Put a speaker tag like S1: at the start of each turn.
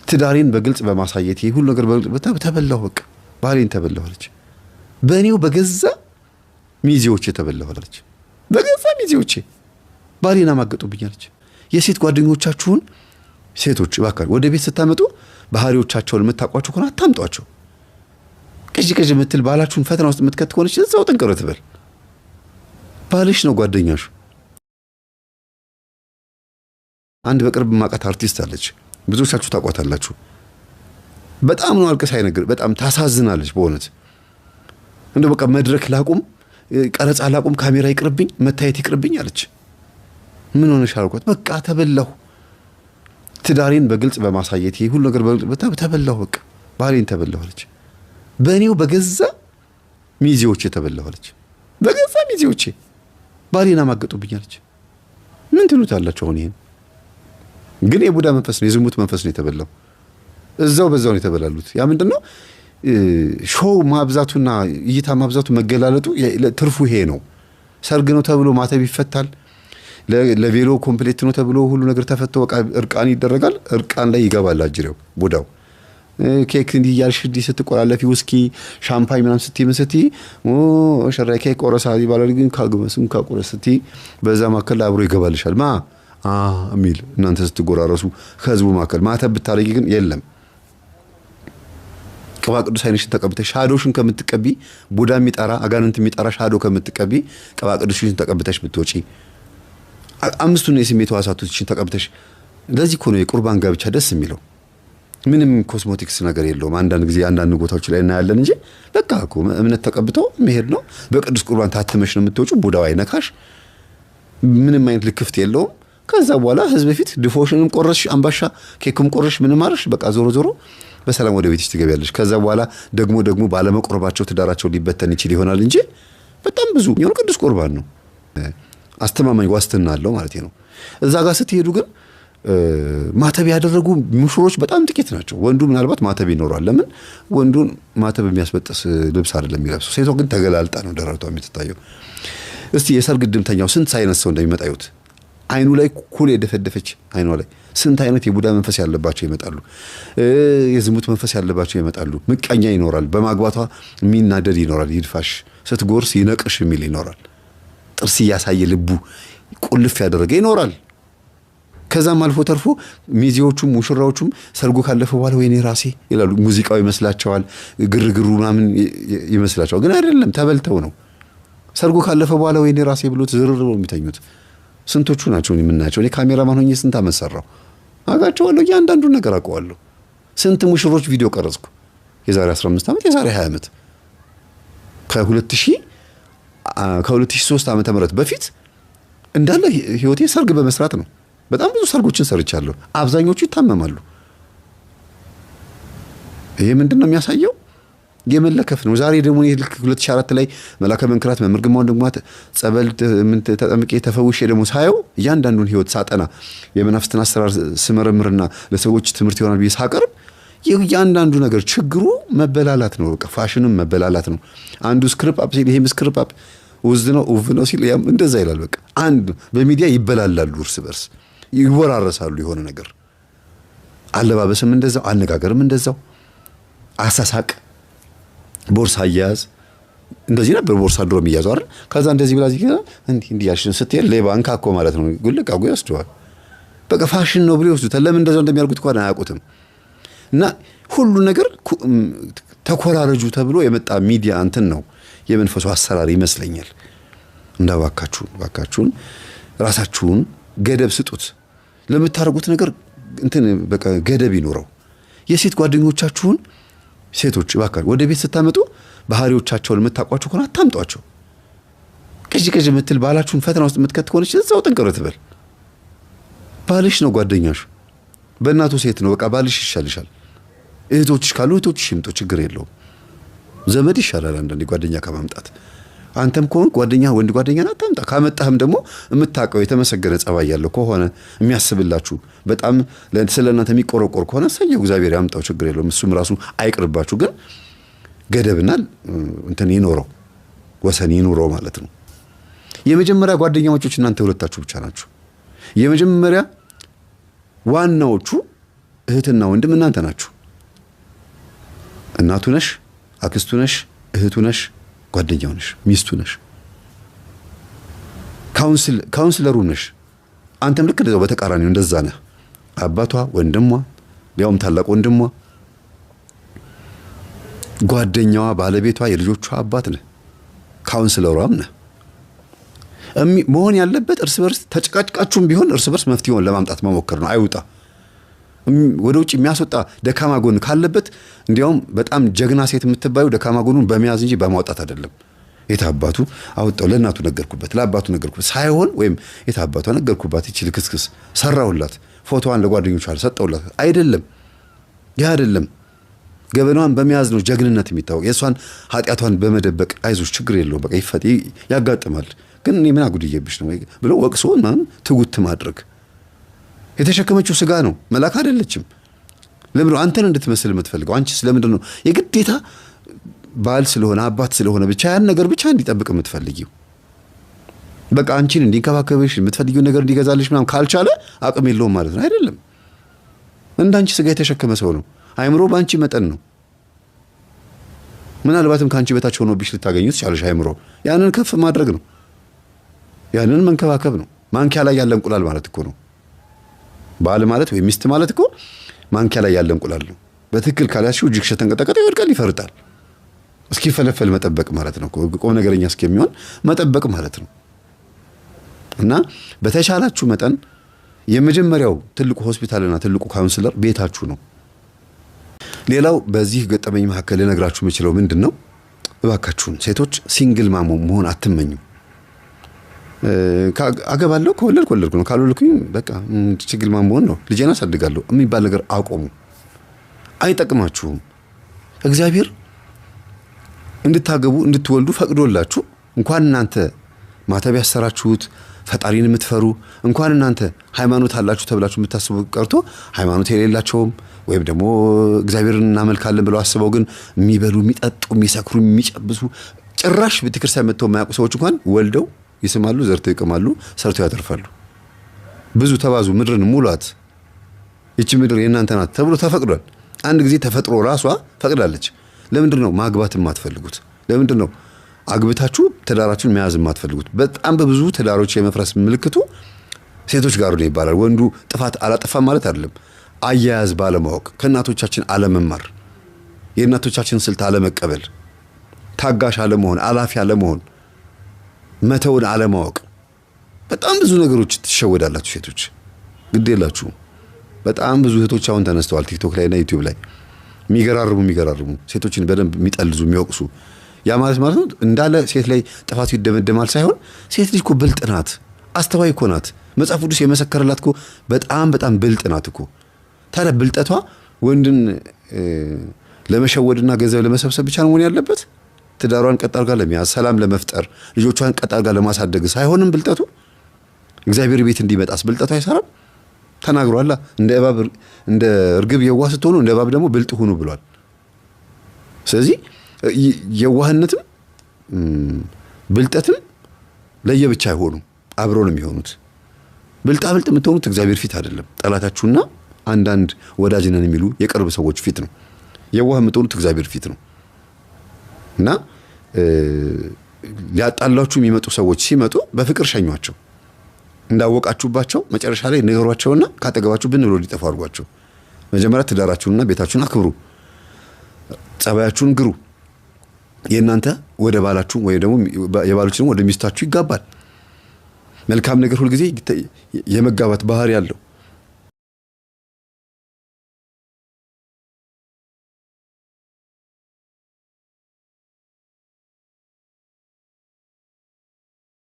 S1: ትዳሬን በግልጽ በማሳየት ይሄ ሁሉ ነገር ተበላሁ በቃ ባሌን ተበላሁለች በእኔው በገዛ ሚዜዎቼ ተበላሁለች በገዛ ሚዜዎቼ ባሌን አማገጡብኛለች የሴት ጓደኞቻችሁን ሴቶች ባካል ወደ ቤት ስታመጡ ባህሪዎቻቸውን የምታቋቸው ከሆነ አታምጧቸው ቅጅ ምትል ባላችሁን ፈተና ውስጥ የምትከት ከሆነች እዛው ጠንቀረ ትበል ባልሽ ነው ጓደኛሽ አንድ በቅርብ ማቃት አርቲስት አለች ብዙዎቻችሁ ታቋታላችሁ በጣም ነው አልቀሳ ይነገር በጣም ታሳዝናለች በእውነት እንደው በቃ መድረክ ላቁም ቀረጻ ላቁም ካሜራ ይቅርብኝ መታየት ይቅርብኝ አለች ምን ሆነሽ አልኳት በቃ ተበላሁ ትዳሬን በግልጽ በማሳየት ይሄ ሁሉ ነገር ተበላሁ በቃ ባሌን ተበላሁለች በእኔው በገዛ ሚዜዎቼ ተበላሁለች በገዛ ሚዜዎቼ ባሌን አማገጡብኛለች ምን ትሉታላችሁ አሁን ይሄን ግን የቡዳ መንፈስ ነው የዝሙት መንፈስ ነው የተበላው እዛው በዛው ነው የተበላሉት ያ ምንድነው ሾው ማብዛቱና እይታ ማብዛቱ መገላለጡ ትርፉ ይሄ ነው ሰርግ ነው ተብሎ ማተብ ይፈታል ለቬሎ ኮምፕሌት ነው ተብሎ ሁሉ ነገር ተፈቶ በቃ እርቃን ይደረጋል እርቃን ላይ ይገባል አጅሬው ቡዳው ኬክ እንዲያልሽ ስትቆላለፊ ውስኪ ሻምፓኝ ምናምን ስትይ ሸራ ኬክ ቆረሳ ይባላል ግን ካግመስም ካቆረስቲ በዛ ማከል አብሮ ይገባልሻል አሚል እናንተ ስትጎራረሱ ከህዝቡ ማከል ማተብ ብታረጊ ግን የለም ቅባ ቅዱስ አይነሽን ተቀብተሽ ሻዶሽን ከምትቀቢ ቡዳ የሚጠራ አጋንንት የሚጠራ ሻዶ ከምትቀቢ ቅባ ቅዱስሽን ተቀብተሽ ብትወጪ አምስቱን የስሜት ዋሳቶችን ተቀብተሽ ለዚህ እኮ ነው የቁርባን ጋብቻ ደስ የሚለው ምንም ኮስሞቲክስ ነገር የለውም አንዳንድ ጊዜ አንዳንድ ቦታዎች ላይ እናያለን እንጂ በቃ እኮ እምነት ተቀብተው መሄድ ነው በቅዱስ ቁርባን ታትመሽ ነው የምትወጪው ቡዳው አይነካሽ ምንም አይነት ልክፍት የለውም ከዛ በኋላ ህዝብ ፊት ድፎሽንም ቆረሽ አምባሻ ኬክም ቆረሽ ምንም አርሽ በቃ ዞሮ በሰላም ወደ ቤትሽ ትገቢያለሽ ከዛ በኋላ ደግሞ ባለመቆረባቸው ትዳራቸው ሊበተን ይችል ይሆናል እንጂ በጣም ብዙ የሆነ ቅዱስ ቁርባን ነው አስተማማኝ ዋስትና አለው ማለት ነው እዛ ጋር ስትሄዱ ግን ማተብ ያደረጉ ሙሽሮች በጣም ጥቂት ናቸው ወንዱ ምናልባት ማተብ ይኖራል ለምን ወንዱን ማተብ የሚያስበጥስ ልብስ አይደለም የሚለብሰው ሴቷ ግን ተገላልጣ ነው ደረቷ የምትታየው እስቲ የሰርግ ድምተኛው ስንት አይነት ሰው እንደሚመጣዩት አይኑ ላይ ኩል የደፈደፈች አይኗ ላይ ስንት አይነት የቡዳ መንፈስ ያለባቸው ይመጣሉ የዝሙት መንፈስ ያለባቸው ይመጣሉ ምቀኛ ይኖራል በማግባቷ የሚናደድ ይኖራል ይድፋሽ ስትጎርስ ይነቅሽ የሚል ይኖራል ጥርስ ያሳየ ልቡ ቁልፍ ያደረገ ይኖራል ከዛም አልፎ ተርፎ ሚዜዎቹም ሙሽራዎቹም ሰርጉ ካለፈ በኋላ ወይኔ ራሴ ይላሉ ሙዚቃው ይመስላቸዋል ግርግሩ ምናምን ይመስላቸዋል ግን አይደለም ተበልተው ነው ሰርጉ ካለፈ በኋላ ወይኔ ራሴ ብሎት ዝርር ብሎ የሚተኙት ስንቶቹ ናቸው የምናያቸው እኔ ካሜራማን ሆኜ ስንት አመሰራው አጋቸዋለሁ ያንዳንዱ ነገር አውቀዋለሁ ስንት ሙሽሮች ቪዲዮ ቀረጽኩ የዛሬ 15 ዓመት የዛሬ 20 ዓመት ከ2003 ዓመተ ምህረት በፊት እንዳለ ህይወቴ ሰርግ በመስራት ነው በጣም ብዙ ሰርጎችን ሰርቻለሁ አብዛኞቹ ይታመማሉ ይሄ ምንድነው የሚያሳየው የመለከፍ ነው ዛሬ ደግሞ 2004 ላይ መላከ መንክራት መምርግማው ደግሞ ጸበል ምን ተጠምቄ ተፈውሼ ደግሞ ሳየው ያንዳንዱን ህይወት ሳጠና የመናፍስትን አሰራር ስመረምርና ለሰዎች ትምህርት ይሆናል ብዬ ሳቀርብ ያንዳንዱ ነገር ችግሩ መበላላት ነው በቃ ፋሽንም መበላላት ነው አንዱ ስክሪፕ አፕ ሲል ይሄም ስክሪፕ አፕ ውዝ ነው ሲል ያም እንደዛ ይላል በቃ አንድ በሚዲያ ይበላላሉ እርስ በርስ ይወራረሳሉ የሆነ ነገር አለባበስም እንደዛው አነጋገርም እንደዛው አሳሳቅ ቦርሳ ያዝ እንደዚህ ነበር ቦርሳ ድሮ የሚያዘው አይደል ከዛ እንደዚህ ብላ እዚህ እንዴ ያሽን ስትል ሌባ አንካኮ ማለት ነው ጉልቃው ያስደዋል በቃ ፋሽን ነው ብሎ ይወስዱታል ለምን እንደዛው እንደሚያርጉት እንኳን አያውቁትም እና ሁሉ ነገር ተኮራረጁ ተብሎ የመጣ ሚዲያ እንትን ነው የመንፈሱ አሰራር ይመስለኛል ባካችሁን ራሳችሁን ገደብ ስጡት ለምታረጉት ነገር እንትን በቃ ገደብ ይኖረው የሴት ጓደኞቻችሁን ሴቶች ባካል ወደ ቤት ስታመጡ ባህሪዎቻቸውን የምታቋቸው ከሆነ አታምጧቸው ቅጅ ምትል ባላችሁን ፈተና ውስጥ የምትከት ከሆነች እዛው ጠንቀረ ትበል ባልሽ ነው ጓደኛሽ በእናቱ ሴት ነው በቃ ባልሽ ይሻልሻል እህቶችሽ ካሉ እህቶችሽ ይምጡ ችግር የለውም ዘመድ ይሻላል አንዳንዴ ጓደኛ ከማምጣት አንተም ከሆነ ጓደኛ ወንድ ጓደኛ አታምጣ ካመጣህም ደግሞ የምታቀው የተመሰገነ ጸባይ ያለው ከሆነ የሚያስብላችሁ በጣም ለእናንተ የሚቆረቆር ከሆነ ሰየው እግዚአብሔር ያምጣው ችግር የለውም እሱም ራሱ አይቅርባችሁ ግን ገደብና እንትን ይኖረው ወሰን ይኖረው ማለት ነው የመጀመሪያ ጓደኛሞች እናንተ ሁለታችሁ ብቻ ናችሁ የመጀመሪያ ዋናዎቹ እህትና ወንድም እናንተ ናችሁ። እናቱ ነሽ፣ አክስቱ ነሽ፣ እህቱ ነሽ፣ ጓደኛው ነሽ፣ ሚስቱ ነሽ፣ ካውንስለሩ ነሽ። አንተም ልክ እንደዛው በተቃራኒው እንደዛ ነህ። አባቷ፣ ወንድሟ፣ ያውም ታላቅ ወንድሟ፣ ጓደኛዋ፣ ባለቤቷ፣ የልጆቿ አባት ነህ። ካውንስለሯም ነህ። መሆን ያለበት እርስ በርስ ተጨቃጭቃችሁም ቢሆን እርስ በርስ መፍትሄውን ለማምጣት መሞከር ነው። አይውጣ ወደ ውጭ የሚያስወጣ ደካማ ጎን ካለበት እንዲያውም በጣም ጀግና ሴት የምትባዩ ደካማ ጎኑን በመያዝ እንጂ በማውጣት አይደለም። የታባቱ አወጣው ለእናቱ ነገርኩበት፣ ለአባቱ ነገርኩበት ሳይሆን ወይም የታባቷ ነገርኩባት ይቺ ልክስክስ ሰራውላት፣ ፎቶዋን ለጓደኞቿ ሰጠውላት አይደለም። ያ አይደለም። ገበናዋን በመያዝ ነው ጀግንነት የሚታወቅ። የሷን ኃጢያቷን በመደበቅ አይዞሽ ችግር የለውም በቃ ይፈጥ ያጋጥማል፣ ግን እኔ ምን አጉድዬብሽ ነው ብሎ ወቅሶ ማን ትጉት ማድረግ። የተሸከመችው ስጋ ነው፣ መልአክ አይደለችም። ለምን ነው አንተን እንድትመስል የምትፈልገው? አንቺ ስለምንድን ነው የግዴታ ባል ስለሆነ አባት ስለሆነ ብቻ ያን ነገር ብቻ እንዲጠብቅ የምትፈልጊው? በቃ አንቺን እንዲንከባከብሽ የምትፈልጊው ነገር እንዲገዛልሽ ምናምን ካልቻለ አቅም የለውም ማለት ነው አይደለም። እንዳንቺ ስጋ የተሸከመ ሰው ነው። አይምሮ ባንቺ መጠን ነው። ምናልባትም ካንቺ በታች ሆኖብሽ ልታገኙት ቻለሽ። አይምሮ ያንን ከፍ ማድረግ ነው፣ ያንን መንከባከብ ነው። ማንኪያ ላይ ያለ እንቁላል ማለት እኮ ነው። ባል ማለት ወይ ሚስት ማለት እኮ ማንኪያ ላይ ያለ እንቁላል ነው። በትክክል ካላችሁ እጅግሽ ተንቀጠቀጠ ይወድቃል፣ ይፈርጣል። እስኪፈለፈል መጠበቅ ማለት ነው። ቁም ነገረኛ እስከሚሆን መጠበቅ ማለት ነው። እና በተቻላችሁ መጠን የመጀመሪያው ትልቁ ሆስፒታልና ትልቁ ካውንስለር ቤታችሁ ነው። ሌላው በዚህ ገጠመኝ መካከል ልነግራችሁ የምችለው ምንድነው? እባካችሁን ሴቶች ሲንግል ማም መሆን አትመኙ። አገባለሁ ከወለድኩ ነው፣ ካልወለድኩኝ በቃ ሲንግል ማም መሆን ነው፣ ልጄን አሳድጋለሁ የሚባል ነገር አቆሙ። አይጠቅማችሁም። እግዚአብሔር እንድታገቡ እንድትወልዱ ፈቅዶላችሁ እንኳን እናንተ ማተብ ያሰራችሁት ፈጣሪን የምትፈሩ እንኳን እናንተ ሃይማኖት አላችሁ ተብላችሁ የምታስቡ ቀርቶ ሃይማኖት የሌላቸውም ወይም ደግሞ እግዚአብሔርን እናመልካለን ብለው አስበው ግን የሚበሉ የሚጠጡ የሚሰክሩ የሚጨብሱ ጭራሽ ቤተክርስቲያን መጥተው የማያውቁ ሰዎች እንኳን ወልደው ይስማሉ፣ ዘርተው ይቀማሉ፣ ሰርተው ያተርፋሉ። ብዙ ተባዙ፣ ምድርን ሙሏት፣ ይቺ ምድር የእናንተ ናት ተብሎ ተፈቅዷል። አንድ ጊዜ ተፈጥሮ ራሷ ፈቅዳለች። ለምንድን ነው ማግባት የማትፈልጉት? ለምንድን ነው አግብታችሁ ትዳራችሁን መያዝ የማትፈልጉት? በጣም በብዙ ትዳሮች የመፍረስ ምልክቱ ሴቶች ጋር ነው ይባላል። ወንዱ ጥፋት አላጠፋም ማለት አይደለም። አያያዝ ባለማወቅ፣ ከእናቶቻችን አለመማር፣ የእናቶቻችን ስልት አለመቀበል፣ ታጋሽ አለመሆን፣ አላፊ አለመሆን፣ መተውን አለማወቅ፣ በጣም ብዙ ነገሮች ትሸወዳላችሁ ሴቶች። ግድ የላችሁም። በጣም ብዙ እህቶች አሁን ተነስተዋል ቲክቶክ ላይ እና ዩቲዩብ ላይ የሚገራርሙ ሴቶችን በደንብ የሚጠልዙ የሚወቅሱ። ያ ማለት ነው እንዳለ ሴት ላይ ጥፋቱ ይደመደማል ሳይሆን ሴት ልጅ እኮ ብልጥ ናት፣ አስተዋይ እኮ ናት። መጽሐፍ ቅዱስ የመሰከረላት እኮ በጣም ብልጥ ናት እኮ። ታዲያ ብልጠቷ ወንድን ለመሸወድና ገንዘብ ለመሰብሰብ ብቻ ነው መሆን ያለበት? ትዳሯን ቀጥ አድርጋ ለመያዝ፣ ሰላም ለመፍጠር፣ ልጆቿን ቀጥ አድርጋ ለማሳደግ ሳይሆንም ብልጠቱ እግዚአብሔር ቤት እንዲመጣስ ብልጠቱ አይሰራም? ተናግሯላ። እንደ እርግብ የዋህ ስትሆኑ እንደ እባብ ደግሞ ብልጥ ሁኑ ብሏል። ስለዚህ የዋህነትም ብልጠትም ለየብቻ አይሆኑም፣ አብረው ነው የሚሆኑት። ብልጥ የምትሆኑት እግዚአብሔር ፊት አይደለም፣ ጠላታችሁና አንዳንድ ወዳጅ ነን የሚሉ የቅርብ ሰዎች ፊት ነው። የዋህ የምትሆኑት እግዚአብሔር ፊት ነው። እና ሊያጣላችሁ የሚመጡ ሰዎች ሲመጡ በፍቅር ሸኟቸው። እንዳወቃችሁባቸው መጨረሻ ላይ ንገሯቸውና ካጠገባችሁ ብን ብሎ ሊጠፋ አድርጓቸው። መጀመሪያ ትዳራችሁንና ቤታችሁን አክብሩ፣ ጸባያችሁን ግሩ። የእናንተ ወደ ባላችሁ ወይ ደግሞ የባሎችን ወደ ሚስታችሁ ይጋባል። መልካም ነገር ሁሉ ጊዜ የመጋባት ባህሪ ያለው